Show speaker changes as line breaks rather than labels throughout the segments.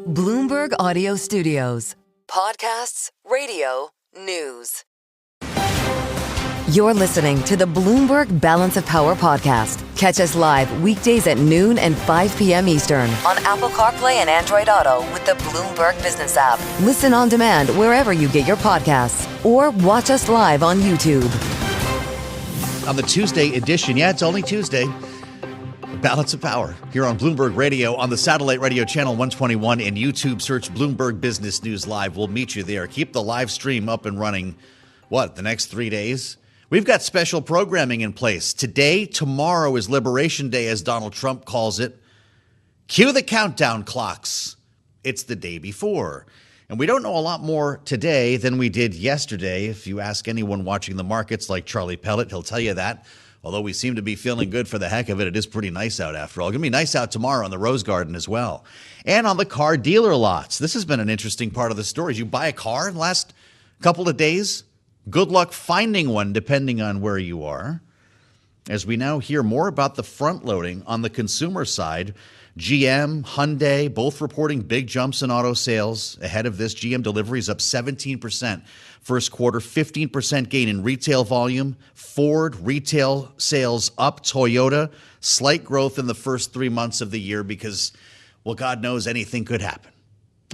Bloomberg Audio Studios. Podcasts, radio, news. You're listening to the Bloomberg Balance of Power podcast. Catch us live weekdays at noon and 5 p.m. Eastern on Apple CarPlay and Android Auto with the Bloomberg Business app. Listen on demand wherever you get your podcasts or watch us live on YouTube.
On the Tuesday edition, yeah, it's only Tuesday, Balance of Power here on Bloomberg Radio on the satellite radio channel 121 and YouTube. Search Bloomberg Business News Live. We'll meet you there. Keep the live stream up and running, the next 3 days? We've got special programming in place. Today, tomorrow is Liberation Day, as Donald Trump calls it. Cue the countdown clocks. It's the day before. And we don't know a lot more today than we did yesterday. If you ask anyone watching the markets like Charlie Pellet, he'll tell you that. Although we seem to be feeling good for the heck of it, it is pretty nice out after all. It's going to be nice out tomorrow on the Rose Garden as well. And on the car dealer lots. This has been an interesting part of the story. You buy a car in the last couple of days, good luck finding one depending on where you are. As we now hear more about the front loading on the consumer side, GM, Hyundai, both reporting big jumps in auto sales. Ahead of this, GM deliveries up 17% first quarter, 15% gain in retail volume. Ford retail sales up. Toyota, slight growth in the first 3 months of the year because, well, God knows anything could happen.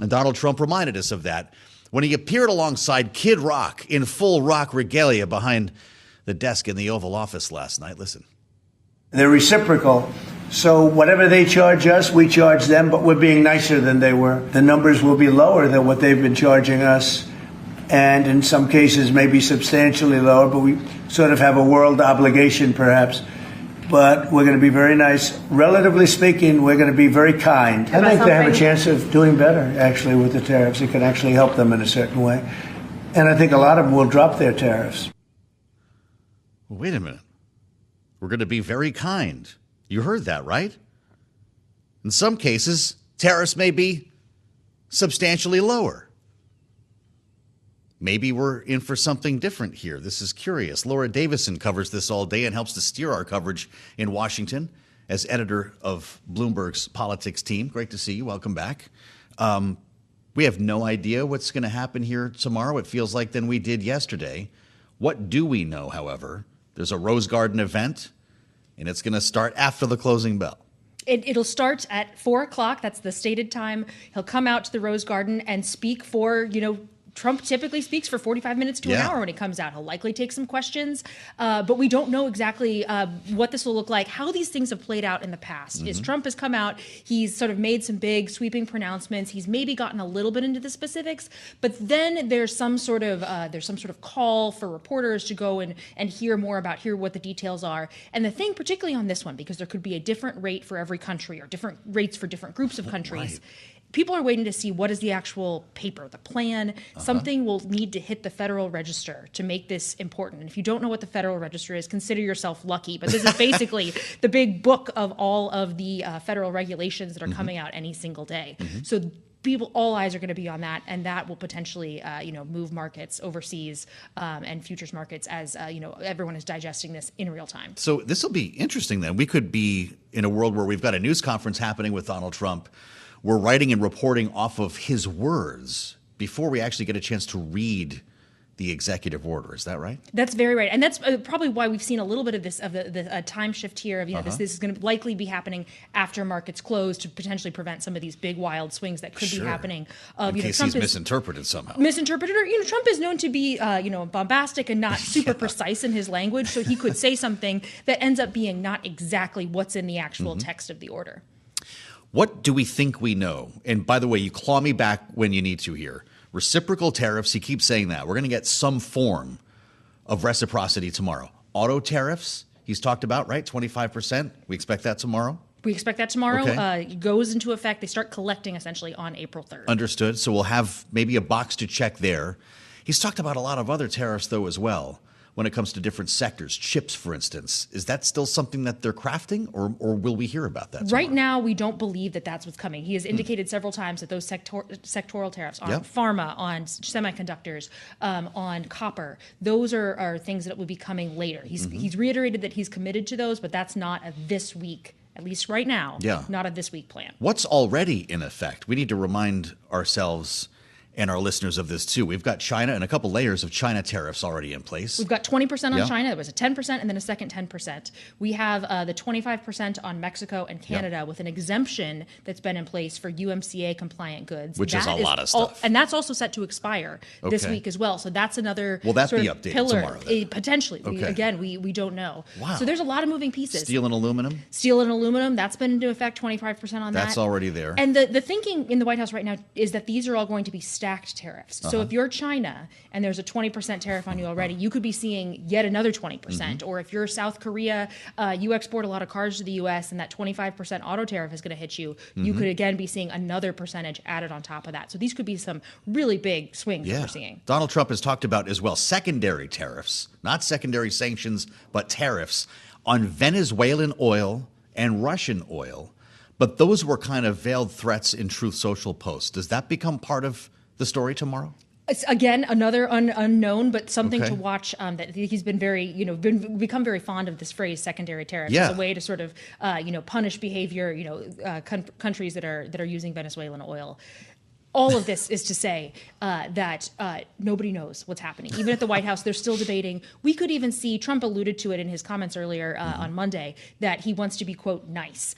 And Donald Trump reminded us of that when he appeared alongside Kid Rock in full rock regalia behind the desk in the Oval Office last night. Listen.
They're reciprocal. So whatever they charge us, we charge them, but we're being nicer than they were. The numbers will be lower than what they've been charging us, and in some cases maybe substantially lower, but we sort of have a world obligation perhaps. But we're going to be very nice. Relatively speaking, we're going to be very kind. I think they have a chance of doing better, actually, with the tariffs. It can actually help them in a certain way. And I think a lot of them will drop their tariffs.
Wait a minute. We're going to be very kind. You heard that, right? In some cases, tariffs may be substantially lower. Maybe we're in for something different here. This is curious. Laura Davison covers this all day and helps to steer our coverage in Washington as editor of Bloomberg's politics team. Great to see you. Welcome back. We have no idea what's going to happen here tomorrow. It feels like than we did yesterday. What do we know, however? There's a Rose Garden event, and it's going to start after the closing bell.
It'll start at 4 o'clock. That's the stated time. He'll come out to the Rose Garden and speak for, Trump typically speaks for 45 minutes to an hour when he comes out. He'll likely take some questions, but we don't know exactly what this will look like, how these things have played out in the past. As Trump has come out, he's sort of made some big sweeping pronouncements. He's maybe gotten a little bit into the specifics, but then there's some sort of call for reporters to go and hear more about what the details are. And the thing, particularly on this one, because there could be a different rate for every country or different rates for different groups of countries. Right. People are waiting to see what is the actual paper, the plan. Something will need to hit the Federal Register to make this important. And if you don't know what the Federal Register is, consider yourself lucky. But this is basically the big book of all of the federal regulations that are coming out any single day. So all eyes are going to be on that, and that will potentially, move markets overseas and futures markets as everyone is digesting this in real time.
So this will be interesting. Then we could be in a world where we've got a news conference happening with Donald Trump. We're writing and reporting off of his words before we actually get a chance to read the executive order. Is that right? That's
very right. And that's probably why we've seen a little bit of this, of the time shift here of, this is going to likely be happening after markets close to potentially prevent some of these big wild swings that could be happening.
In case Trump he's misinterpreted somehow.
Misinterpreted, or, Trump is known to be, bombastic and not super precise in his language. So he could say something that ends up being not exactly what's in the actual text of the order.
What do we think we know? And by the way, you claw me back when you need to here. Reciprocal tariffs, he keeps saying that. We're going to get some form of reciprocity tomorrow. Auto tariffs, he's talked about, right? 25%. We expect that tomorrow?
We expect that tomorrow. Okay. It goes into effect. They start collecting essentially on April 3rd.
Understood. So we'll have maybe a box to check there. He's talked about a lot of other tariffs, though, as well. When it comes to different sectors, chips, for instance, is that still something that they're crafting, or will we hear about that tomorrow?
Right now, we don't believe that that's what's coming. He has indicated several times that those sectoral tariffs on pharma, on semiconductors, on copper, those are things that will be coming later. He's reiterated that he's committed to those, but that's not a this week at least right now,
Yeah.
not a this week plan.
What's already in effect? We need to remind ourselves and our listeners of this too. We've got China and a couple layers of China tariffs already in place.
We've got 20% on
Yeah.
China. There was a 10% and then a second 10%. We have the 25% on Mexico and Canada with an exemption that's been in place for UMCA compliant goods.
Which is a lot of stuff.
And that's also set to expire this
Okay.
week as well. So that's another
Will that
sort
be
of
updated
pillar.
tomorrow then?
Potentially.
Okay.
We don't know.
Wow.
So there's a lot of moving pieces.
Steel and aluminum?
Steel and aluminum, that's been into effect, 25% on that.
That's already there.
And the thinking in the White House right now is that these are all going to be stacked tariffs. So if you're China and there's a 20% tariff on you already, you could be seeing yet another 20%. Or if you're South Korea, you export a lot of cars to the U.S. and that 25% auto tariff is going to hit you. You could again be seeing another percentage added on top of that. So these could be some really big swings that we're seeing.
Donald Trump has talked about as well secondary tariffs, not secondary sanctions, but tariffs on Venezuelan oil and Russian oil. But those were kind of veiled threats in Truth Social posts. Does that become part of the story tomorrow?
It's, again, another unknown, but something
Okay.
to watch. That he's been very, become very fond of this phrase, secondary tariffs,
Yeah.
as a way to sort of, punish behavior. Countries that are using Venezuelan oil. All of this is to say that nobody knows what's happening. Even at the White House, they're still debating. We could even see, Trump alluded to it in his comments earlier on Monday, that he wants to be, quote, nice.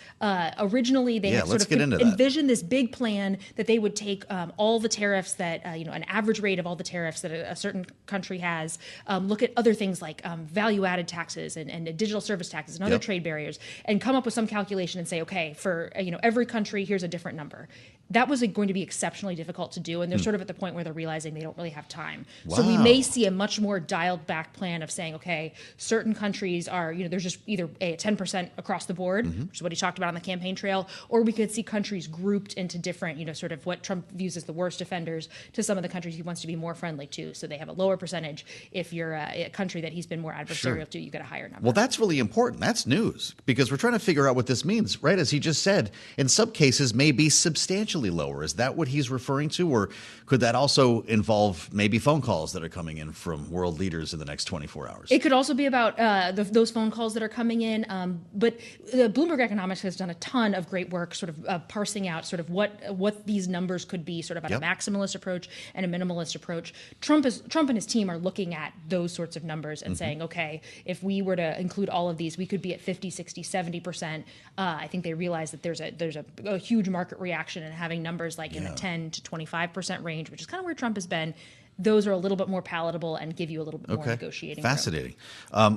Originally, they had
let's
sort
get
of
into that.
envisioned this big plan that they would take all the tariffs that, an average rate of all the tariffs that a certain country has, look at other things like value-added taxes and digital service taxes and other
Yep.
trade barriers, and come up with some calculation and say, okay, for every country, here's a different number. That was going to be exceptionally difficult to do, and they're sort of at the point where they're realizing they don't really have time. So we
Wow.
may see a much more dialed back plan of saying, okay, certain countries are, there's just either a 10% across the board, which is what he talked about on the campaign trail, or we could see countries grouped into different, sort of what Trump views as the worst offenders to some of the countries he wants to be more friendly to. So they have a lower percentage. If you're a country that he's been more adversarial to, you get a higher number.
Well, that's really important. That's news because we're trying to figure out what this means, right? As he just said, in some cases may be substantially lower. Is that what he's referring to? Or could that also involve maybe phone calls that are coming in from world leaders in the next 24 hours?
It could also be about those phone calls that are coming in. But Bloomberg Economics has done a ton of great work sort of parsing out sort of what these numbers could be sort of on a maximalist approach and a minimalist approach. Trump and his team are looking at those sorts of numbers and saying, okay, if we were to include all of these, we could be at 50, 60, 70%. I think they realize that there's a huge market reaction, and having numbers like in the 10 to 25% range, which is kind of where Trump has been, those are a little bit more palatable and give you a little bit more negotiating room.
Fascinating.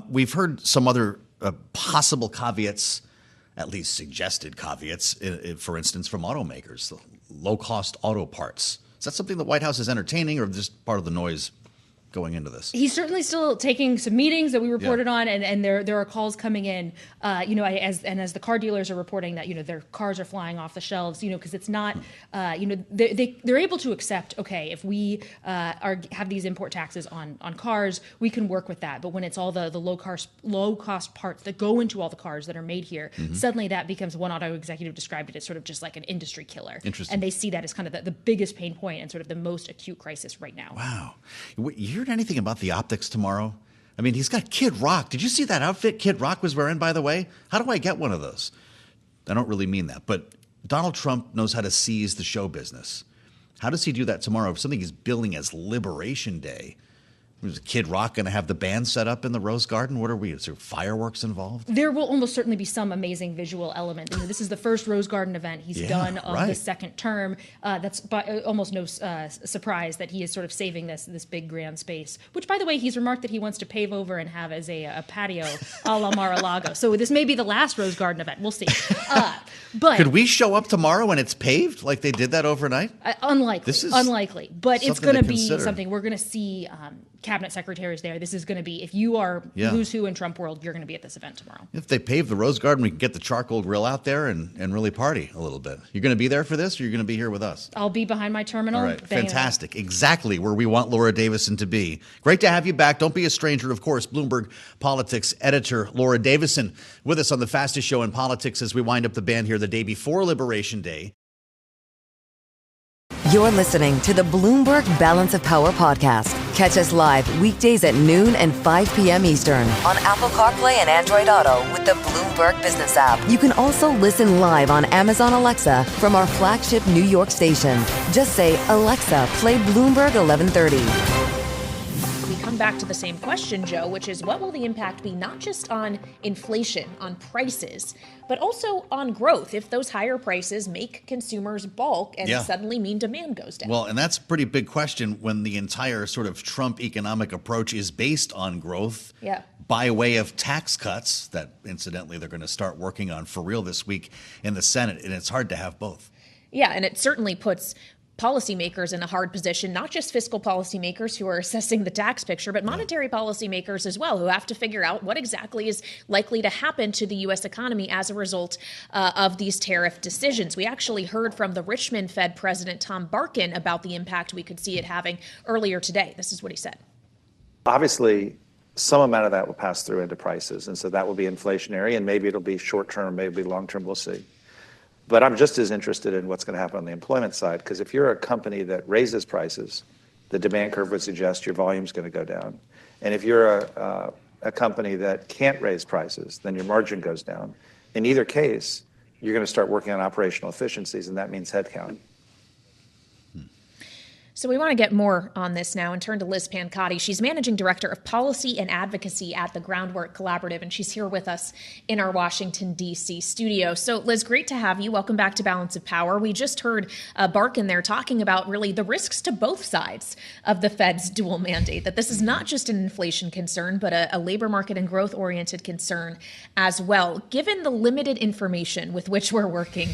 We've heard some other possible caveats, at least suggested caveats, for instance, from automakers, low-cost auto parts. Is that something the White House is entertaining or just part of the noise going into this?
He's certainly still taking some meetings that we reported on, and there are calls coming in, as the car dealers are reporting that their cars are flying off the shelves, because it's not, they're able to accept, okay, if we have these import taxes on cars, we can work with that. But when it's all the low cost parts that go into all the cars that are made here, suddenly that becomes, one auto executive described it as sort of just like an industry killer.
Interesting.
And they see that as kind of the biggest pain point and sort of the most acute crisis right now.
Wow. You heard anything about the optics tomorrow? I mean, he's got Kid Rock. Did you see that outfit Kid Rock was wearing, by the way? How do I get one of those? I don't really mean that, but Donald Trump knows how to seize the show business. How does he do that tomorrow? Something he's billing as Liberation Day. Is Kid Rock going to have the band set up in the Rose Garden? What are we? Is there fireworks involved?
There will almost certainly be some amazing visual element. This is the first Rose Garden event he's done of the second term. That's almost no surprise that he is sort of saving this big grand space, which, by the way, he's remarked that he wants to pave over and have as a patio a la Mar-a-Lago. So this may be the last Rose Garden event. We'll see. But
could we show up tomorrow and it's paved like they did that overnight?
Unlikely.
This is
unlikely. But it's
something
going to
to
be
consider.
something. We're going to see cabinet secretaries there. This is going to be, if you are who's who in Trump world, you're going to be at this event tomorrow.
If they pave the Rose Garden, we can get the charcoal grill out there and really party a little bit. You're going to be there for this, or you're going to be here with us?
I'll be behind my terminal.
All right,
banging
fantastic. Exactly where we want Laura Davison to be. Great to have you back. Don't be a stranger, of course. Bloomberg Politics editor Laura Davison with us on the fastest show in politics as we wind up the band here the day before Liberation Day.
You're listening to the Bloomberg Balance of Power podcast. Catch us live weekdays at noon and 5 p.m. Eastern on Apple CarPlay and Android Auto with the Bloomberg Business app. You can also listen live on Amazon Alexa from our flagship New York station. Just say, Alexa, play Bloomberg 1130.
Back to the same question, Joe, which is what will the impact be not just on inflation, on prices, but also on growth if those higher prices make consumers balk and suddenly mean demand goes down?
Well, and that's a pretty big question when the entire sort of Trump economic approach is based on growth by way of tax cuts that, incidentally, they're going to start working on for real this week in the Senate. And it's hard to have both. Yeah,
and it certainly puts policymakers in a hard position, not just fiscal policymakers who are assessing the tax picture, but monetary policymakers as well, who have to figure out what exactly is likely to happen to the U.S. economy as a result of these tariff decisions. We actually heard from the Richmond Fed President Tom Barkin about the impact we could see it having earlier today. This is what he said.
Obviously, some amount of that will pass through into prices, and so that will be inflationary, and maybe it'll be short-term, maybe long-term, we'll see. But I'm just as interested in what's going to happen on the employment side, because if you're a company that raises prices, the demand curve would suggest your volume's going to go down. And if you're a company that can't raise prices, then your margin goes down. In either case, you're going to start working on operational efficiencies, and that means headcount.
So we want to get more on this now and turn to Liz Pancotti. She's Managing Director of Policy and Advocacy at the Groundwork Collaborative, and she's here with us in our Washington, D.C. studio. So, Liz, great to have you. Welcome back to Balance of Power. We just heard Barkin there talking about really the risks to both sides of the Fed's dual mandate, that this is not just an inflation concern, but a labor market and growth-oriented concern as well. Given the limited information with which we're working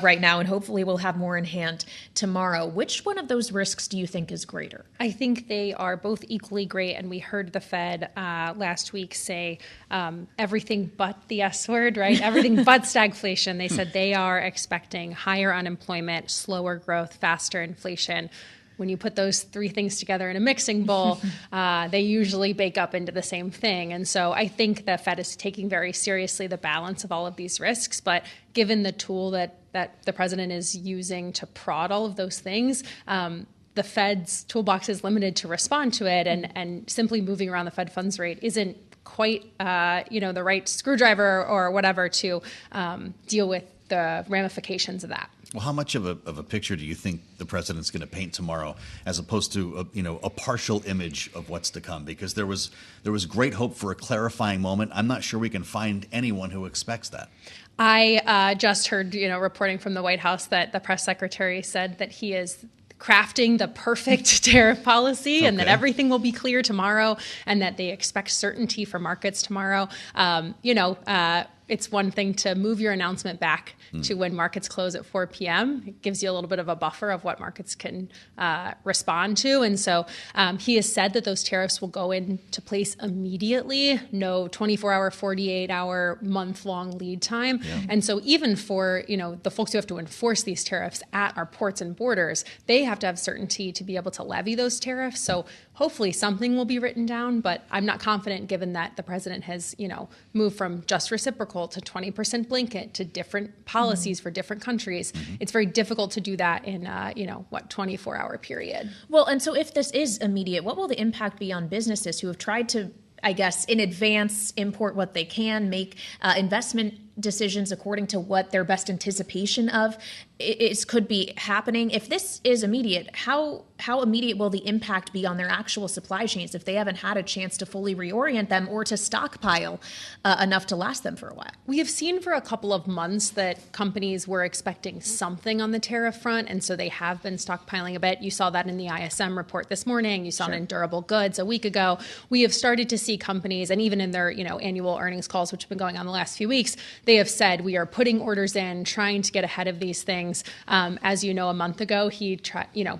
right now, and hopefully we'll have more in hand tomorrow, which one of those risks do you think is greater?
I think they are both equally great. And we heard the Fed last week say everything but the S word, right? Everything but stagflation. They said they are expecting higher unemployment, slower growth, faster inflation. When you put those three things together in a mixing bowl, they usually bake up into the same thing. And so I think the Fed is taking very seriously the balance of all of these risks. But given the tool that the president is using to prod all of those things, the Fed's toolbox is limited to respond to it, and simply moving around the Fed funds rate isn't quite the right screwdriver or whatever to deal with the ramifications of that.
Well, how much of a picture do you think the president's going to paint tomorrow, as opposed to a partial image of what's to come? Because there was great hope for a clarifying moment. I'm not sure we can find anyone who expects that.
I just heard reporting from the White House that the press secretary said that he is crafting the perfect tariff policy, and that everything will be clear tomorrow, and that they expect certainty for markets tomorrow. It's one thing to move your announcement back to when markets close at 4 p.m. It gives you a little bit of a buffer of what markets can respond to. And so he has said that those tariffs will go into place immediately, no 24-hour, 48-hour, month-long lead time. Yeah. And so even for the folks who have to enforce these tariffs at our ports and borders, they have to have certainty to be able to levy those tariffs. So hopefully something will be written down, but I'm not confident, given that the president has moved from just reciprocal to 20% blanket to different policies for different countries. It's very difficult to do that in 24-hour period.
Well, and so if this is immediate, what will the impact be on businesses who have tried to, I guess, in advance import what they can, make investment decisions according to what their best anticipation of could be happening? If this is immediate, how immediate will the impact be on their actual supply chains if they haven't had a chance to fully reorient them or to stockpile enough to last them for a while?
We have seen for a couple of months that companies were expecting something on the tariff front, and so they have been stockpiling a bit. You saw that in the ISM report this morning. You saw it in durable goods a week ago. We have started to see companies, and even in their annual earnings calls, which have been going on the last few weeks, they have said we are putting orders in, trying to get ahead of these things. As you know, a month ago, he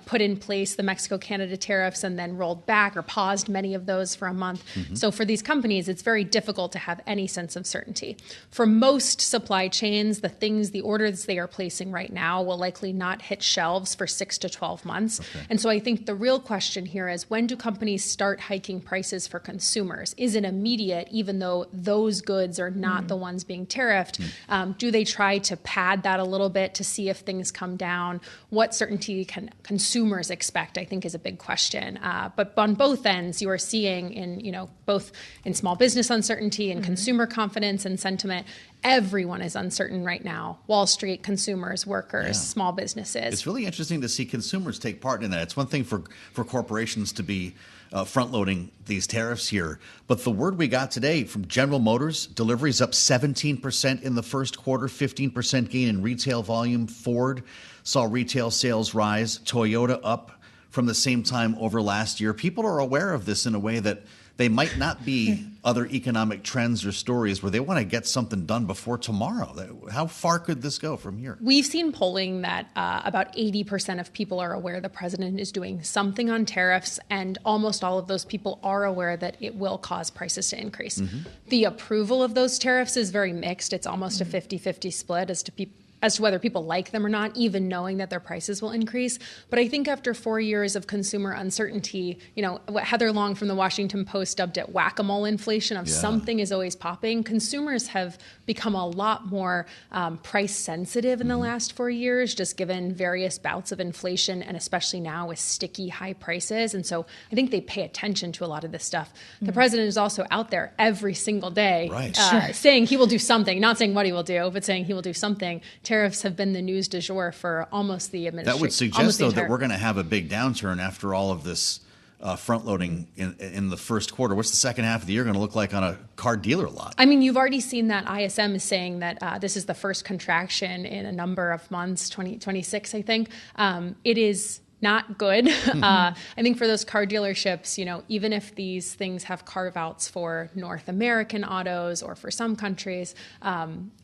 put in place the Mexico-Canada tariffs and then rolled back or paused many of those for a month. So for these companies, it's very difficult to have any sense of certainty. For most supply chains, the orders they are placing right now will likely not hit shelves for 6 to 12 months. And so I think the real question here is, when do companies start hiking prices for consumers? Is it immediate, even though those goods are not the ones being tariffed? tariffed. Do they try to pad that a little bit to see if things come down? What certainty can consumers expect, I think, is a big question. But on both ends, you are seeing both in small business uncertainty and consumer confidence and sentiment, everyone is uncertain right now. Wall Street, consumers, workers, small businesses.
It's really interesting to see consumers take part in that. It's one thing for corporations to be front-loading these tariffs here. But the word we got today from General Motors, deliveries up 17% in the first quarter, 15% gain in retail volume. Ford saw retail sales rise. Toyota up from the same time over last year. People are aware of this in a way that they might not be other economic trends or stories where they want to get something done before tomorrow. How far could this go from here?
We've seen polling that about 80% of people are aware the president is doing something on tariffs, and almost all of those people are aware that it will cause prices to increase. The approval of those tariffs is very mixed. It's almost a 50-50 split as to whether people like them or not, even knowing that their prices will increase. But I think after 4 years of consumer uncertainty, what Heather Long from the Washington Post dubbed it whack-a-mole inflation of something is always popping. Consumers have become a lot more price sensitive in the last 4 years, just given various bouts of inflation, and especially now with sticky high prices. And so I think they pay attention to a lot of this stuff. The president is also out there every single day saying he will do something, not saying what he will do, but saying he will do something. Tariffs have been the news du jour for almost the administration.
That would suggest, though, that we're going to have a big downturn after all of this front-loading in the first quarter. What's the second half of the year going to look like on a car dealer lot? I
mean, you've already seen that ISM is saying that this is the first contraction in a number of months, 2026, I think. It is not good. I think for those car dealerships, even if these things have carve-outs for North American autos or for some countries,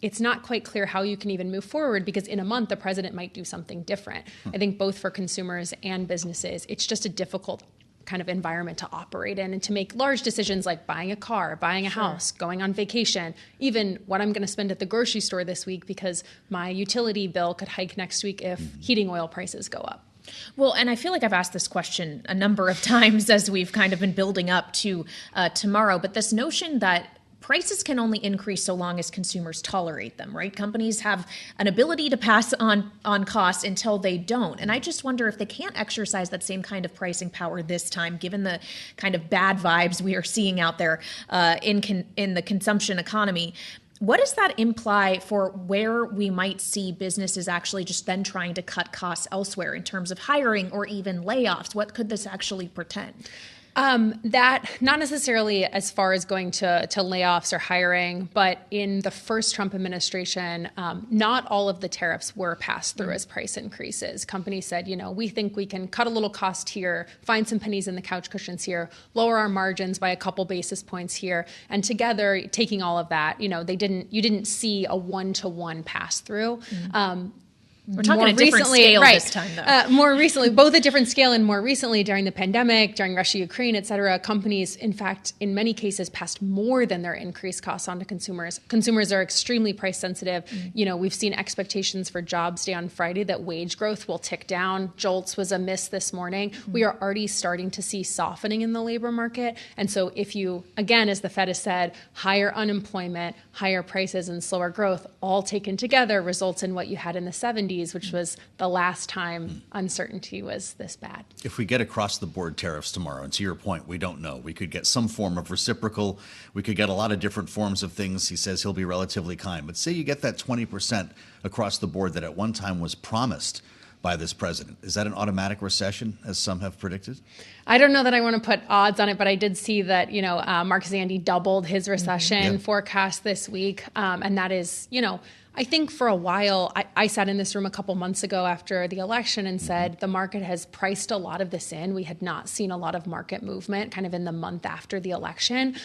it's not quite clear how you can even move forward, because in a month, the president might do something different. I think both for consumers and businesses, it's just a difficult kind of environment to operate in and to make large decisions like buying a car, buying a house, going on vacation, even what I'm going to spend at the grocery store this week because my utility bill could hike next week if heating oil prices go up.
Well, and I feel like I've asked this question a number of times as we've kind of been building up to tomorrow, but this notion that prices can only increase so long as consumers tolerate them, right? Companies have an ability to pass on costs until they don't. And I just wonder if they can't exercise that same kind of pricing power this time, given the kind of bad vibes we are seeing out there in the consumption economy. What does that imply for where we might see businesses actually just then trying to cut costs elsewhere in terms of hiring or even layoffs? What could this actually portend?
That not necessarily as far as going to layoffs or hiring, but in the first Trump administration, not all of the tariffs were passed through as price increases. Companies said, we think we can cut a little cost here, find some pennies in the couch cushions here, lower our margins by a couple basis points here, and together, taking all of that, you didn't see a one-to-one pass through.
We're talking a different scale this time, though.
More recently, both a different scale and more recently during the pandemic, during Russia, Ukraine, et cetera, companies, in fact, in many cases, passed more than their increased costs on to consumers. Consumers are extremely price sensitive. We've seen expectations for Jobs Day on Friday that wage growth will tick down. JOLTS was a miss this morning. We are already starting to see softening in the labor market. And so if you, again, as the Fed has said, higher unemployment, higher prices, and slower growth, all taken together results in what you had in the 70s, which was the last time uncertainty was this bad.
If we get across the board tariffs tomorrow, and to your point, we don't know. We could get some form of reciprocal. We could get a lot of different forms of things. He says he'll be relatively kind. But say you get that 20% across the board that at one time was promised by this president. Is that an automatic recession, as some have predicted?
I don't know that I want to put odds on it, but I did see that, Mark Zandi doubled his recession forecast this week. And that is, I think for a while, I sat in this room a couple months ago after the election and said the market has priced a lot of this in. We had not seen a lot of market movement kind of in the month after the election.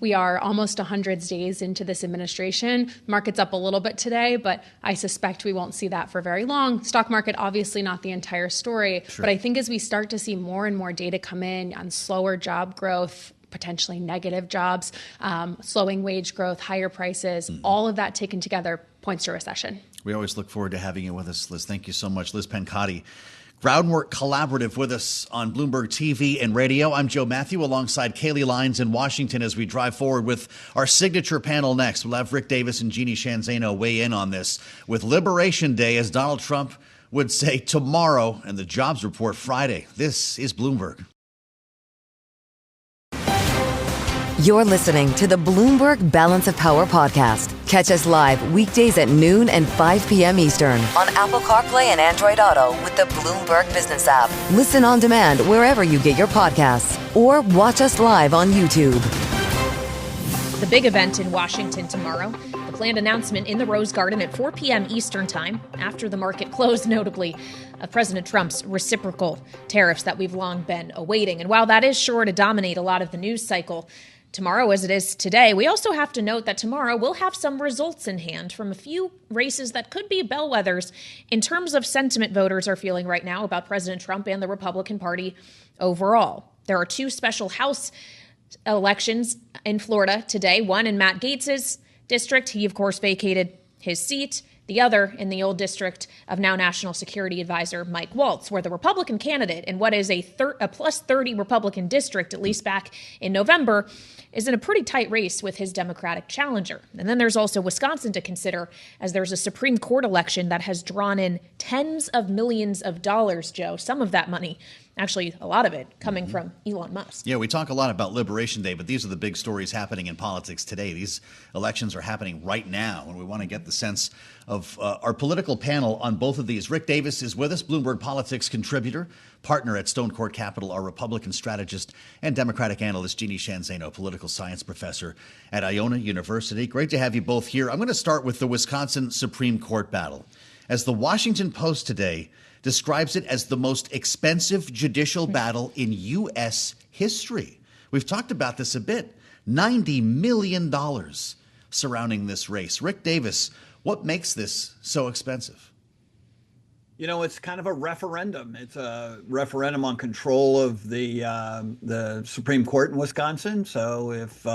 We are almost 100 days into this administration. Market's up a little bit today, but I suspect we won't see that for very long. Stock market, obviously not the entire story, but I think as we start to see more and more data come in on slower job growth, potentially negative jobs, slowing wage growth, higher prices, all of that taken together points to recession.
We always look forward to having you with us, Liz. Thank you so much. Liz Pencotti, Groundwork Collaborative with us on Bloomberg TV and radio. I'm Joe Mathieu alongside Kailey Leinz in Washington as we drive forward with our signature panel next. We'll have Rick Davis and Jeannie Shanzano weigh in on this with Liberation Day, as Donald Trump would say, tomorrow, and the jobs report Friday. This is Bloomberg.
You're listening to the Bloomberg Balance of Power podcast. Catch us live weekdays at noon and 5 p.m. Eastern on Apple CarPlay and Android Auto with the Bloomberg Business app. Listen on demand wherever you get your podcasts or watch us live on YouTube.
The big event in Washington tomorrow, the planned announcement in the Rose Garden at 4 p.m. Eastern time, after the market closed, notably, of President Trump's reciprocal tariffs that we've long been awaiting. And while that is sure to dominate a lot of the news cycle tomorrow, as it is today, we also have to note that tomorrow we'll have some results in hand from a few races that could be bellwethers in terms of sentiment voters are feeling right now about President Trump and the Republican Party overall. There are two special House elections in Florida today, one in Matt Gaetz's district. He, of course, vacated his seat. The other in the old district of now National Security Advisor Mike Waltz, where the Republican candidate in what is a plus 30 Republican district, at least back in November, is in a pretty tight race with his Democratic challenger. And then there's also Wisconsin to consider, as there's a Supreme Court election that has drawn in tens of millions of dollars, Joe. Some of that money, actually a lot of it, coming from Elon Musk.
Yeah, we talk a lot about Liberation Day, but these are the big stories happening in politics today. These elections are happening right now, and we want to get the sense of our political panel on both of these. Rick Davis is with us, Bloomberg Politics contributor, partner at Stone Court Capital, our Republican strategist, and Democratic analyst Jeannie Shanzano, political science professor at Iona University. Great to have you both here. I'm going to start with the Wisconsin Supreme Court battle. As the Washington Post today describes it as the most expensive judicial battle in U.S. history. We've talked about this a bit. $90 million surrounding this race. Rick Davis, what makes this so expensive?
You know, it's kind of a referendum. It's a referendum on control of the Supreme Court in Wisconsin. So if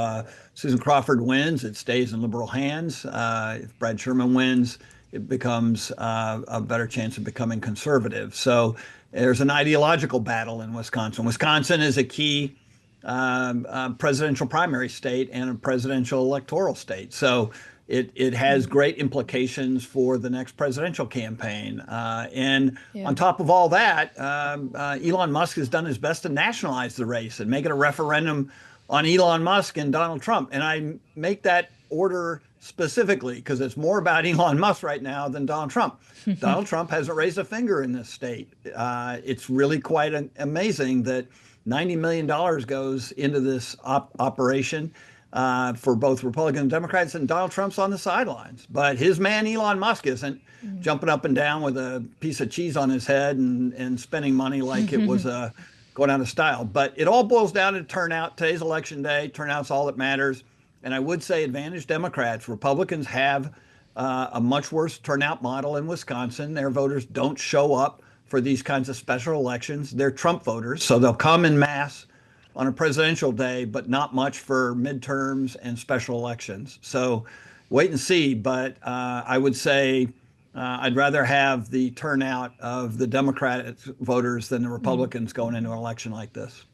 Susan Crawford wins, it stays in liberal hands. If Brad Sherman wins, it becomes a better chance of becoming conservative. So there's an ideological battle in Wisconsin. Wisconsin is a key presidential primary state and a presidential electoral state. So it has great implications for the next presidential campaign. And on top of all that, Elon Musk has done his best to nationalize the race and make it a referendum on Elon Musk and Donald Trump. And I make that order specifically because it's more about Elon Musk right now than Donald Trump. Donald Trump hasn't raised a finger in this state. It's really quite amazing that $90 million goes into this operation for both Republicans and Democrats, and Donald Trump's on the sidelines. But his man, Elon Musk, isn't jumping up and down with a piece of cheese on his head and spending money like it was going out of style. But it all boils down to turnout. Today's election day. Turnout's all that matters. And I would say advantage Democrats. Republicans have a much worse turnout model in Wisconsin. Their voters don't show up for these kinds of special elections. They're Trump voters, so they'll come in mass on a presidential day, but not much for midterms and special elections. So wait and see. But I would say I'd rather have the turnout of the Democratic voters than the Republicans going into an election like this.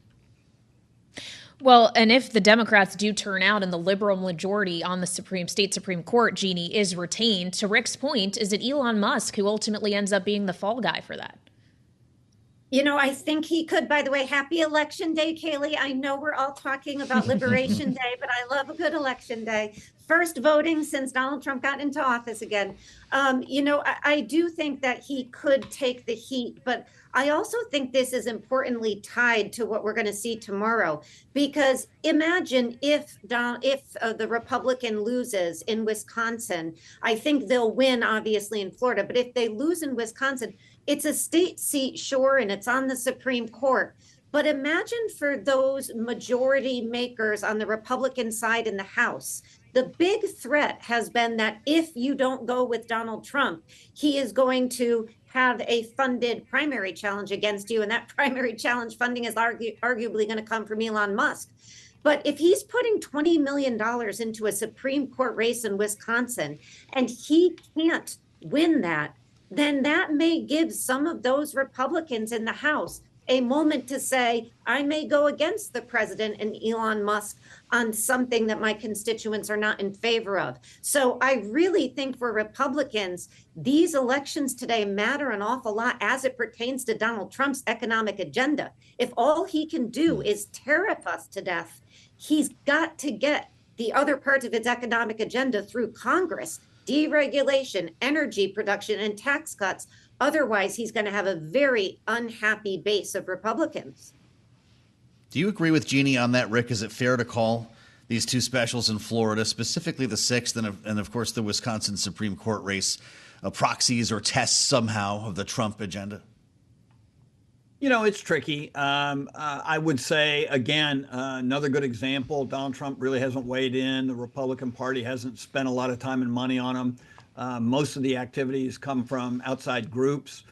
Well, and if the Democrats do turn out and the liberal majority on the state Supreme Court, Jeannie, is retained, to Rick's point, is it Elon Musk who ultimately ends up being the fall guy for that?
You know, I think he could. By the way, happy Election Day, Kailey. I know we're all talking about Liberation Day, but I love a good Election Day. First voting since Donald Trump got into office again. You know, I do think that he could take the heat, but I also think this is importantly tied to what we're going to see tomorrow, because imagine if the Republican loses in Wisconsin. I think they'll win, obviously, in Florida, but if they lose in Wisconsin, it's a state seat, sure, and it's on the Supreme Court. But imagine for those majority makers on the Republican side in the House. The big threat has been that if you don't go with Donald Trump, he is going to have a funded primary challenge against you. And that primary challenge funding is arguably going to come from Elon Musk. But if he's putting $20 million into a Supreme Court race in Wisconsin and he can't win that, then that may give some of those Republicans in the House a moment to say, I may go against the president and Elon Musk on something that my constituents are not in favor of. So I really think for Republicans, these elections today matter an awful lot as it pertains to Donald Trump's economic agenda. If all he can do is tariff us to death, he's got to get the other parts of his economic agenda through Congress: deregulation, energy production, and tax cuts. Otherwise, he's going to have a very unhappy base of Republicans.
Do you agree with Jeannie on that, Rick? Is it fair to call these two specials in Florida, specifically the 6th and of course, the Wisconsin Supreme Court race, proxies or tests somehow of the Trump agenda?
You know, it's tricky. I would say, again, another good example, Donald Trump really hasn't weighed in. The Republican Party hasn't spent a lot of time and money on him. Most of the activities come from outside groups.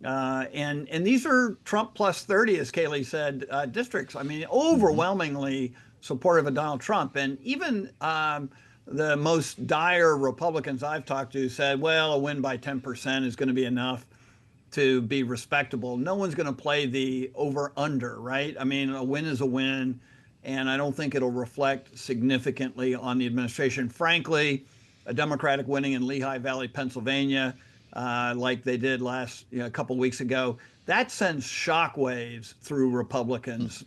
And these are Trump plus 30, as Kailey said, districts. I mean, overwhelmingly supportive of Donald Trump. And even the most dire Republicans I've talked to said, well, a win by 10% is going to be enough to be respectable. No one's going to play the over-under, right? I mean, a win is a win, and I don't think it'll reflect significantly on the administration. Frankly, a Democratic winning in Lehigh Valley, Pennsylvania, like they did a couple weeks ago, that sends shockwaves through Republicans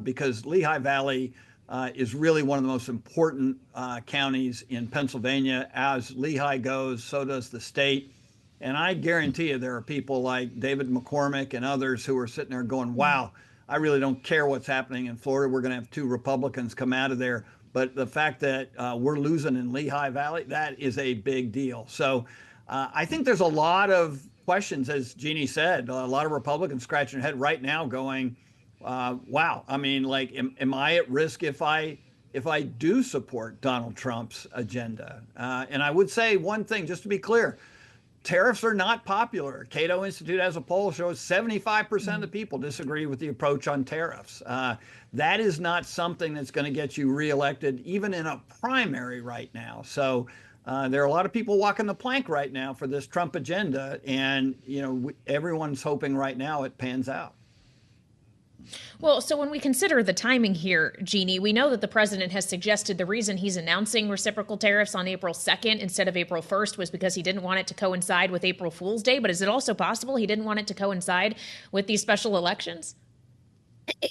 because Lehigh Valley is really one of the most important counties in Pennsylvania. As Lehigh goes, so does the state. And I guarantee you there are people like David McCormick and others who are sitting there going, wow, I really don't care what's happening in Florida. We're going to have 2 Republicans come out of there. But the fact that we're losing in Lehigh Valley, that is a big deal. So I think there's a lot of questions, as Jeannie said, a lot of Republicans scratching their head right now going, wow, I mean, like, am I at risk if I do support Donald Trump's agenda? And I would say one thing, just to be clear, tariffs are not popular. Cato Institute has a poll shows 75% of the people disagree with the approach on tariffs. That is not something that's going to get you reelected, even in a primary right now. So there are a lot of people walking the plank right now for this Trump agenda, and everyone's hoping right now it pans out.
Well, so when we consider the timing here, Jeannie, we know that the president has suggested the reason he's announcing reciprocal tariffs on April 2nd instead of April 1st was because he didn't want it to coincide with April Fool's Day. But is it also possible he didn't want it to coincide with these special elections?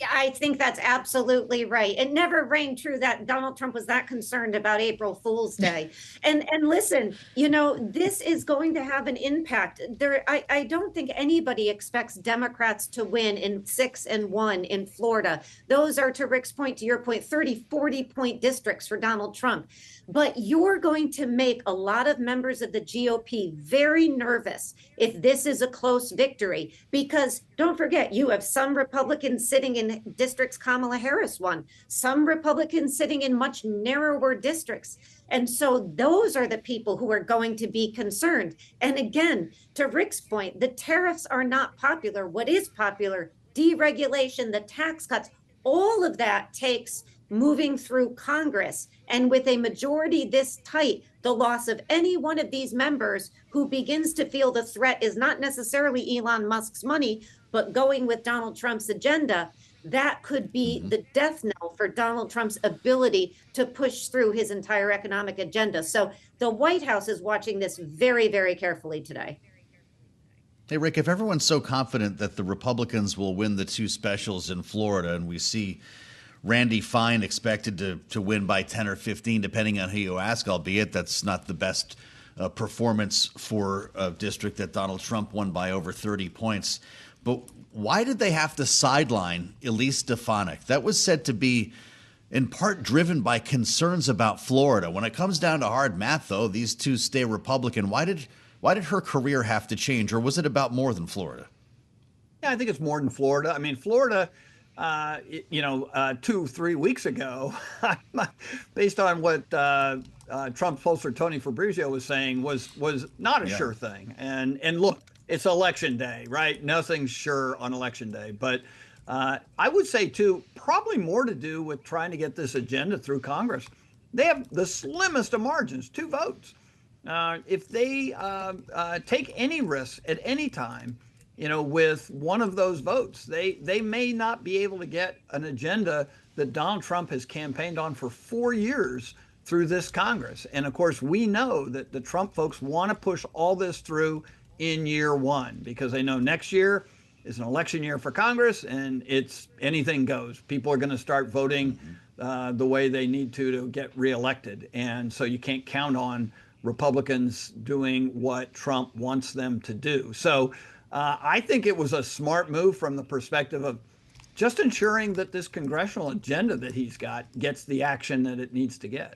I think that's absolutely right. It never rang true that Donald Trump was that concerned about April Fool's Day. And listen, this is going to have an impact. I don't think anybody expects Democrats to win in 6 and 1 in Florida. Those are, to Rick's point, to your point, 30, 40-point districts for Donald Trump. But you're going to make a lot of members of the GOP very nervous if this is a close victory, because don't forget, you have some Republicans sitting in districts Kamala Harris won, some Republicans sitting in much narrower districts. And so those are the people who are going to be concerned. And again, to Rick's point, the tariffs are not popular. What is popular? Deregulation, the tax cuts, all of that takes moving through Congress. And with a majority this tight, the loss of any one of these members who begins to feel the threat is not necessarily Elon Musk's money, but going with Donald Trump's agenda, that could be the death knell for Donald Trump's ability to push through his entire economic agenda. So the White House is watching this very, very carefully today.
Hey, Rick, if everyone's so confident that the Republicans will win the 2 specials in Florida, and we see Randy Fine expected to win by 10 or 15, depending on who you ask, albeit that's not the best performance for a district that Donald Trump won by over 30 points. But why did they have to sideline Elise Stefanik? That was said to be in part driven by concerns about Florida. When it comes down to hard math, though, these 2 stay Republican. Why did her career have to change, or was it about more than Florida?
Yeah, I think it's more than Florida. I mean, Florida, 2-3 weeks ago, based on what Trump's pollster Tony Fabrizio was saying, was not a sure thing. And look, it's election day, right? Nothing's sure on election day. But I would say, too, probably more to do with trying to get this agenda through Congress. They have the slimmest of margins, 2 votes. if they take any risk at any time, with one of those votes, they may not be able to get an agenda that Donald Trump has campaigned on for 4 years through this Congress. And of course, we know that the Trump folks want to push all this through in year one because they know next year is an election year for Congress and it's anything goes. People are going to start voting the way they need to get reelected. And so you can't count on Republicans doing what Trump wants them to do. So I think it was a smart move from the perspective of just ensuring that this congressional agenda that he's got gets the action that it needs to get.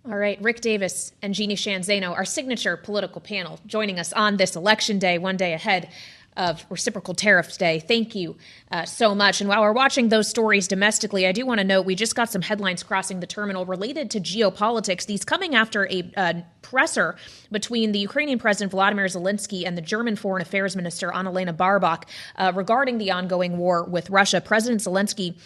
All right, Rick Davis and Jeannie Sheehan Zaino, our signature political panel, joining us on this election day, one day ahead of reciprocal tariffs day. Thank you so much. And while we're watching those stories domestically, I do want to note we just got some headlines crossing the terminal related to geopolitics. These coming after a presser between the Ukrainian President Volodymyr Zelensky and the German Foreign Affairs Minister Annalena Baerbock regarding the ongoing war with Russia. President Zelensky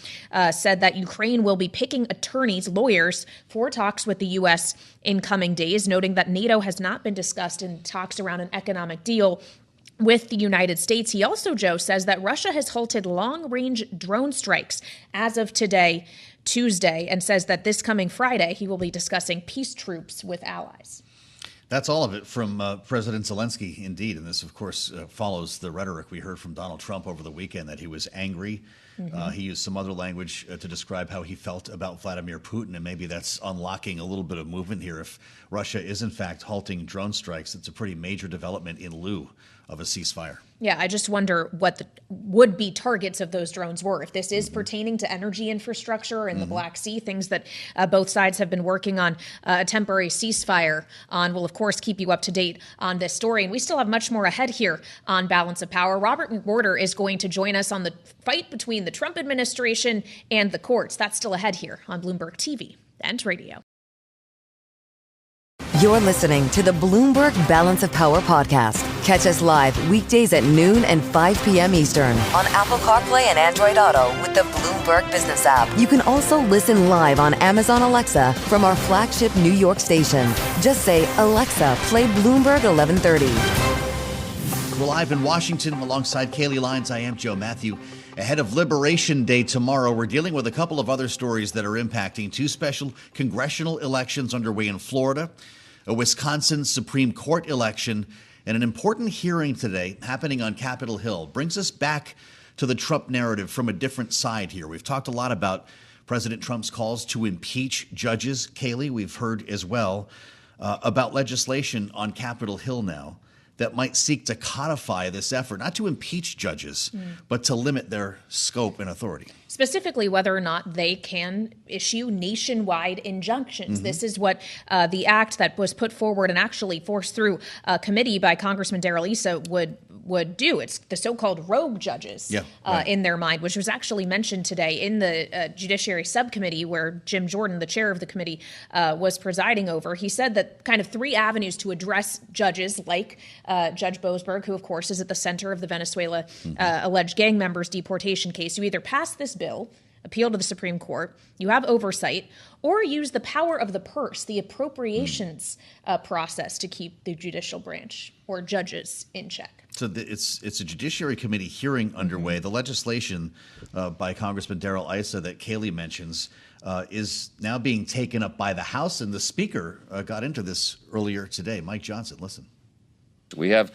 said that Ukraine will be picking attorneys, lawyers, for talks with the U.S. in coming days, noting that NATO has not been discussed in talks around an economic deal with the United States. He also, Joe, says that Russia has halted long-range drone strikes as of today, Tuesday, and says that this coming Friday he will be discussing peace troops with allies.
That's all of it from President Zelensky, indeed. And this, of course, follows the rhetoric we heard from Donald Trump over the weekend that he was angry. He used some other language to describe how he felt about Vladimir Putin, and maybe that's unlocking a little bit of movement here. If Russia is, in fact, halting drone strikes, it's a pretty major development in lieu of a ceasefire. Yeah,
I just wonder what the would-be targets of those drones were. If this is pertaining to energy infrastructure in the Black Sea, things that both sides have been working on a temporary ceasefire on, we'll, of course, keep you up to date on this story. And we still have much more ahead here on Balance of Power. Robert McWhorter is going to join us on the fight between the Trump administration and the courts. That's still ahead here on Bloomberg TV and radio.
You're listening to the Bloomberg Balance of Power podcast. Catch us live weekdays at noon and 5 p.m. Eastern on Apple CarPlay and Android Auto with the Bloomberg Business app. You can also listen live on Amazon Alexa from our flagship New York station. Just say, Alexa, play Bloomberg 1130.
We're live in Washington alongside Kailey, Leinz. I am Joe Mathieu. Ahead of Liberation Day tomorrow, we're dealing with a couple of other stories that are impacting two special congressional elections underway in Florida, a Wisconsin Supreme Court election, and an important hearing today happening on Capitol Hill. Brings us back to the Trump narrative from a different side here. We've talked a lot about President Trump's calls to impeach judges. Kailey, we've heard as well about legislation on Capitol Hill now that might seek to codify this effort, not to impeach judges, but to limit their scope and authority.
Specifically, whether or not they can issue nationwide injunctions. This is what the act that was put forward and actually forced through a committee by Congressman Darrell Issa would do. It's the so-called rogue judges in their mind, which was actually mentioned today in the Judiciary Subcommittee where Jim Jordan, the chair of the committee, was presiding over. He said that kind of three avenues to address judges like Judge Boasberg, who, of course, is at the center of the Venezuela alleged gang members deportation case. You either pass this bill, appeal to the Supreme Court, you have oversight, or use the power of the purse, the appropriations process to keep the judicial branch or judges in check.
So it's a Judiciary Committee hearing underway. The legislation by Congressman Darrell Issa that Kailey mentions is now being taken up by the House, and the Speaker got into this earlier today. Mike Johnson, listen.
We have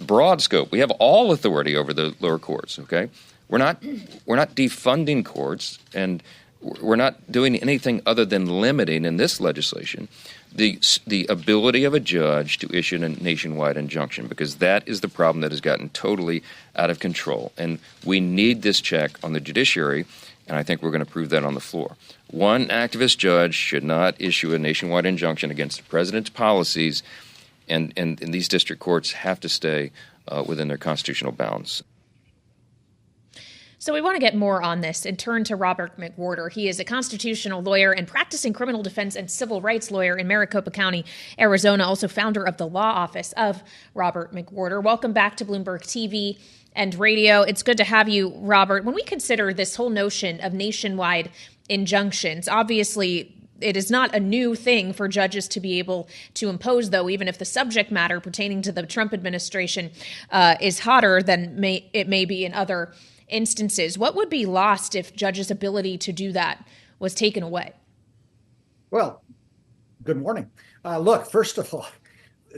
broad scope. We have all authority over the lower courts, okay? We're not defunding courts, and we're not doing anything other than limiting in this legislation the ability of a judge to issue a nationwide injunction, because that is the problem that has gotten totally out of control. And we need this check on the judiciary, and I think we're going to prove that on the floor. One activist judge should not issue a nationwide injunction against the president's policies, and these district courts have to stay within their constitutional bounds.
So we want to get more on this and turn to Robert McWhorter. He is a constitutional lawyer and practicing criminal defense and civil rights lawyer in Maricopa County, Arizona, also founder of the law office of Robert McWhorter. Welcome back to Bloomberg TV and radio. It's good to have you, Robert. When we consider this whole notion of nationwide injunctions, obviously it is not a new thing for judges to be able to impose, though, even if the subject matter pertaining to the Trump administration is hotter than it may be in other instances. What would be lost if judges' ability to do that was taken away?
Well, good morning. Look, first of all,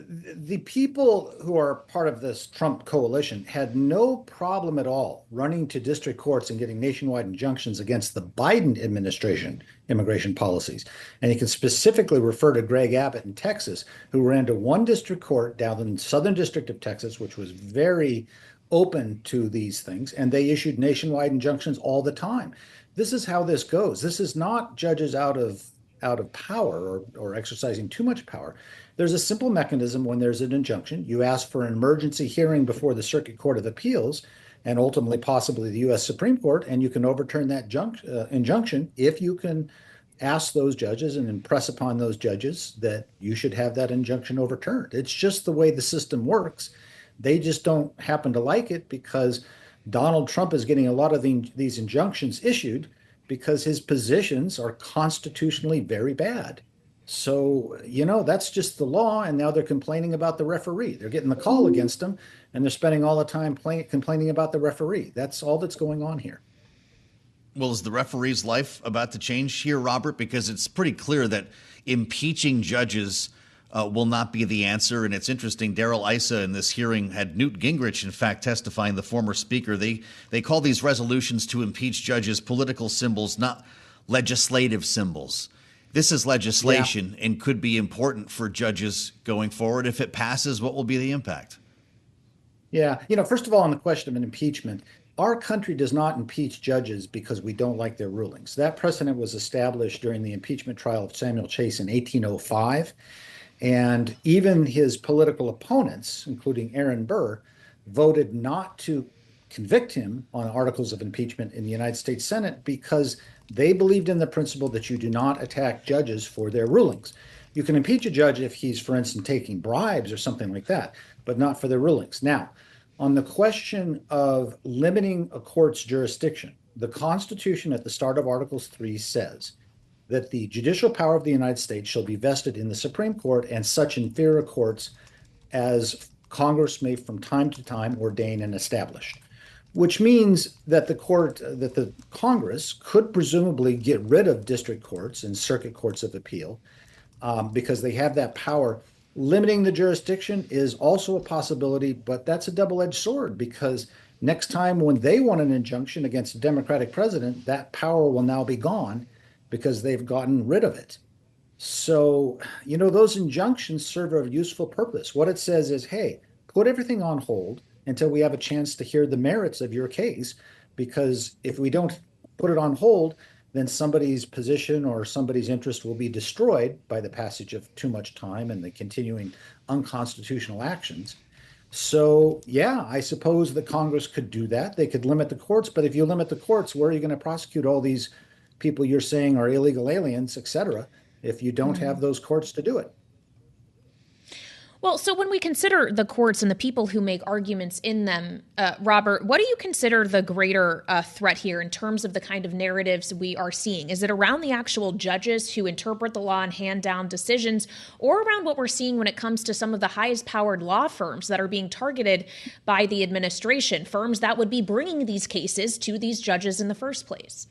the people who are part of this Trump coalition had no problem at all running to district courts and getting nationwide injunctions against the Biden administration immigration policies. And you can specifically refer to Greg Abbott in Texas, who ran to one district court down in the Southern District of Texas, which was very open to these things, and they issued nationwide injunctions all the time. This is how this goes. This is not judges out of power or exercising too much power. There's a simple mechanism when there's an injunction. You ask for an emergency hearing before the Circuit Court of Appeals and ultimately possibly the U.S. Supreme Court, and you can overturn that injunction if you can ask those judges and impress upon those judges that you should have that injunction overturned. It's just the way the system works. They just don't happen to like it because Donald Trump is getting a lot of these injunctions issued because his positions are constitutionally very bad. So, that's just the law. And now they're complaining about the referee. They're getting the call against him, and they're spending all the time complaining about the referee. That's all that's going on here.
Well, is the referee's life about to change here, Robert? Because it's pretty clear that impeaching judges will not be the answer. And it's interesting, Darrell Issa in this hearing had Newt Gingrich, in fact, testifying, the former speaker. They call these resolutions to impeach judges political symbols, not legislative symbols. This is legislation and could be important for judges going forward. If it passes, what will be the impact?
Yeah. First of all, on the question of an impeachment, our country does not impeach judges because we don't like their rulings. That precedent was established during the impeachment trial of Samuel Chase in 1805. And even his political opponents, including Aaron Burr, voted not to convict him on articles of impeachment in the United States Senate because they believed in the principle that you do not attack judges for their rulings. You can impeach a judge if he's, for instance, taking bribes or something like that, but not for their rulings. Now, on the question of limiting a court's jurisdiction, the Constitution at the start of Article 3 says that the judicial power of the United States shall be vested in the Supreme Court and such inferior courts as Congress may from time to time ordain and establish, which means that the Congress could presumably get rid of district courts and circuit courts of appeal because they have that power. Limiting the jurisdiction is also a possibility, but that's a double-edged sword because next time when they want an injunction against a Democratic president, that power will now be gone because they've gotten rid of it. So, those injunctions serve a useful purpose. What it says is, hey, put everything on hold until we have a chance to hear the merits of your case, because if we don't put it on hold, then somebody's position or somebody's interest will be destroyed by the passage of too much time and the continuing unconstitutional actions. So, yeah, I suppose that Congress could do that. They could limit the courts, but if you limit the courts, where are you going to prosecute all these people you're saying are illegal aliens, et cetera, if you don't have those courts to do it?
Well, so when we consider the courts and the people who make arguments in them, Robert, what do you consider the greater threat here in terms of the kind of narratives we are seeing? Is it around the actual judges who interpret the law and hand down decisions, or around what we're seeing when it comes to some of the highest powered law firms that are being targeted by the administration, firms that would be bringing these cases to these judges in the first place?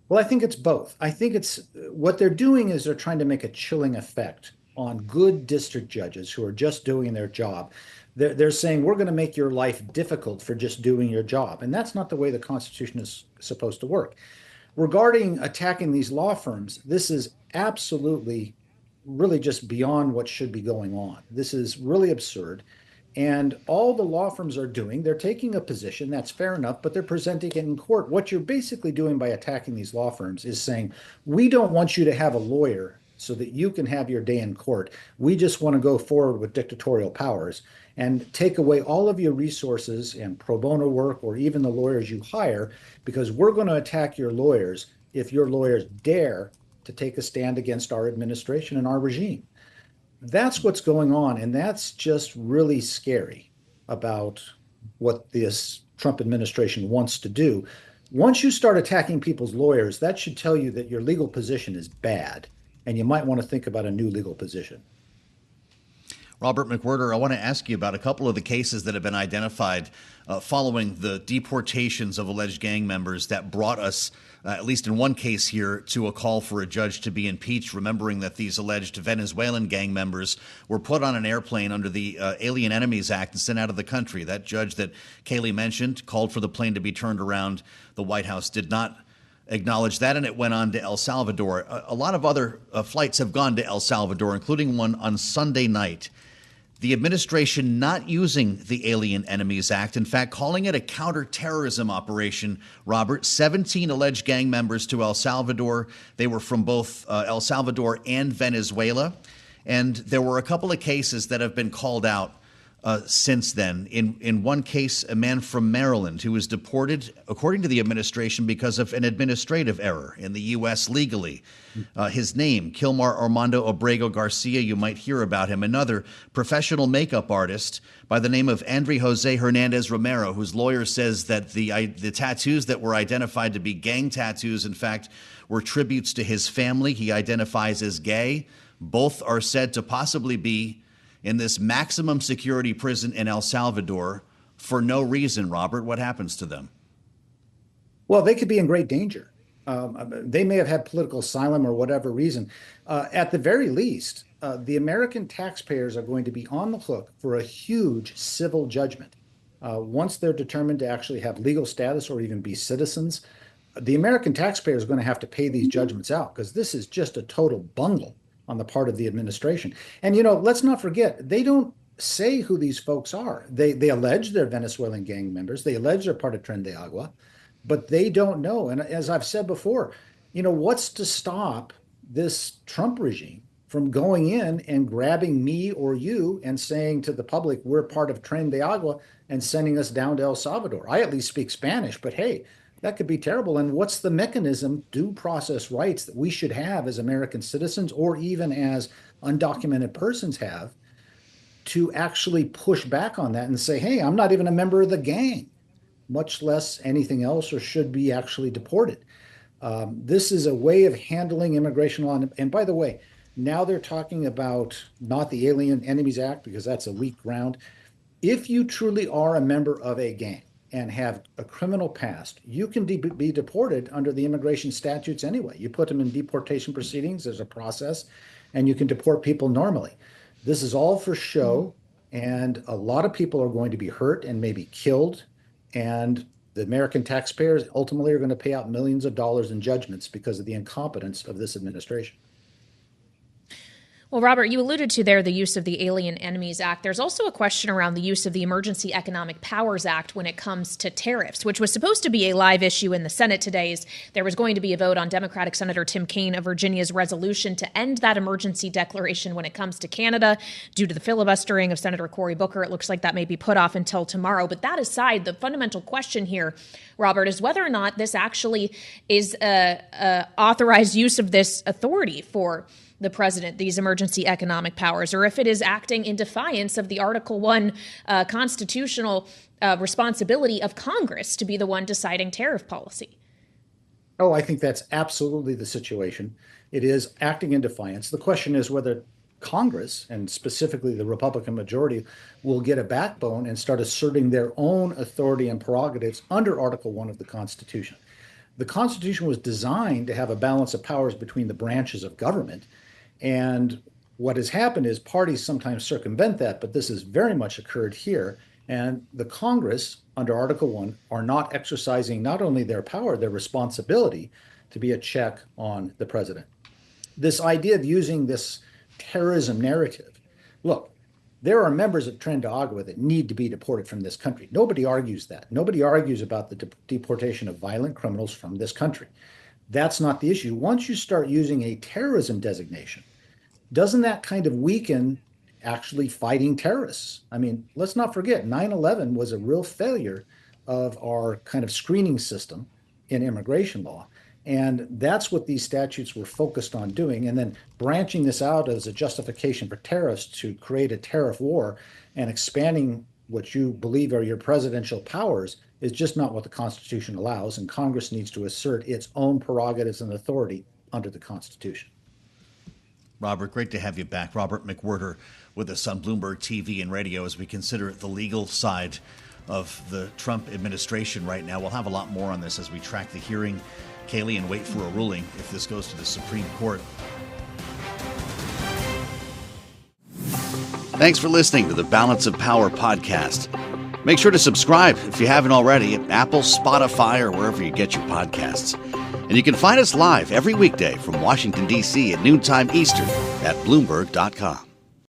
Well, I think it's both. I think it's what they're doing is they're trying to make a chilling effect on good district judges who are just doing their job. They're saying, we're going to make your life difficult for just doing your job. And that's not the way the Constitution is supposed to work. Regarding attacking these law firms, this is absolutely really just beyond what should be going on. This is really absurd. And all the law firms are doing, they're taking a position, that's fair enough, but they're presenting it in court. What you're basically doing by attacking these law firms is saying, we don't want you to have a lawyer so that you can have your day in court. We just want to go forward with dictatorial powers and take away all of your resources and pro bono work or even the lawyers you hire, because we're going to attack your lawyers if your lawyers dare to take a stand against our administration and our regime. That's what's going on, and that's just really scary about what this Trump administration wants to do. Once you start attacking people's lawyers, that should tell you that your legal position is bad, and you might want to think about a new legal position.
Robert McWhirter, I want to ask you about a couple of the cases that have been identified following the deportations of alleged gang members that brought us, at least in one case here, to a call for a judge to be impeached, remembering that these alleged Venezuelan gang members were put on an airplane under the Alien Enemies Act and sent out of the country. That judge that Kailey mentioned called for the plane to be turned around. The White House did not acknowledge that, and it went on to El Salvador. A lot of other flights have gone to El Salvador, including one on Sunday night. The administration not using the Alien Enemies Act, in fact, calling it a counterterrorism operation, Robert. 17 alleged gang members to El Salvador. They were from both El Salvador and Venezuela. And there were a couple of cases that have been called out since then. In one case, a man from Maryland who was deported, according to the administration, because of an administrative error in the U.S. legally. His name, Kilmar Armando Abrego Garcia, you might hear about him. Another professional makeup artist by the name of Andre Jose Hernandez Romero, whose lawyer says that the tattoos that were identified to be gang tattoos, in fact, were tributes to his family. He identifies as gay. Both are said to possibly be in this maximum security prison in El Salvador for no reason. Robert, what happens to them?
Well, they could be in great danger. They may have had political asylum or whatever reason. At the very least, the American taxpayers are going to be on the hook for a huge civil judgment. Once they're determined to actually have legal status or even be citizens, the American taxpayer is going to have to pay these judgments out, because this is just a total bungle on the part of the administration. And, let's not forget, they don't say who these folks are. They allege they're Venezuelan gang members. They allege they're part of Tren de Agua, but they don't know. And as I've said before, what's to stop this Trump regime from going in and grabbing me or you and saying to the public, we're part of Tren de Agua, and sending us down to El Salvador? I at least speak Spanish, but hey, that could be terrible. And what's the mechanism, due process rights, that we should have as American citizens, or even as undocumented persons have, to actually push back on that and say, hey, I'm not even a member of the gang, much less anything else, or should be actually deported? This is a way of handling immigration law. And by the way, now they're talking about not the Alien Enemies Act, because that's a weak ground. If you truly are a member of a gang and have a criminal past, you can be deported under the immigration statutes anyway. You put them in deportation proceedings, there's a process, and you can deport people normally. This is all for show, and a lot of people are going to be hurt and maybe killed, and the American taxpayers ultimately are going to pay out millions of dollars in judgments because of the incompetence of this administration.
Well, Robert, you alluded to there the use of the Alien Enemies Act. There's also a question around the use of the Emergency Economic Powers Act when it comes to tariffs, which was supposed to be a live issue in the Senate today. There was going to be a vote on Democratic Senator Tim Kaine of Virginia's resolution to end that emergency declaration when it comes to Canada. Due to the filibustering of Senator Cory Booker, it looks like that may be put off until tomorrow. But that aside, the fundamental question here, Robert, is whether or not this actually is authorized use of this authority for the president, these emergency economic powers, or if it is acting in defiance of the Article 1 constitutional responsibility of Congress to be the one deciding tariff policy.
Oh, I think that's absolutely the situation. It is acting in defiance. The question is whether Congress, and specifically the Republican majority, will get a backbone and start asserting their own authority and prerogatives under Article 1 of the Constitution. The Constitution was designed to have a balance of powers between the branches of government. And what has happened is parties sometimes circumvent that, but this has very much occurred here. And the Congress, under Article 1, are not exercising not only their power, their responsibility to be a check on the president. This idea of using this terrorism narrative, look, there are members of Tren de Agua that need to be deported from this country. Nobody argues that. Nobody argues about the deportation of violent criminals from this country. That's not the issue. Once you start using a terrorism designation, doesn't that kind of weaken actually fighting terrorists? I mean, let's not forget, 9/11 was a real failure of our kind of screening system in immigration law. And that's what these statutes were focused on doing. And then branching this out as a justification for tariffs to create a tariff war and expanding what you believe are your presidential powers is just not what the Constitution allows, and Congress needs to assert its own prerogatives and authority under the Constitution.
Robert, great to have you back. Robert McWhirter with us on Bloomberg TV and radio as we consider the legal side of the Trump administration right now. We'll have a lot more on this as we track the hearing, Kailey, and wait for a ruling if this goes to the Supreme Court. Thanks for listening to the Balance of Power podcast. Make sure to subscribe if you haven't already at Apple, Spotify, or wherever you get your podcasts. And you can find us live every weekday from Washington, D.C. at noontime Eastern at Bloomberg.com.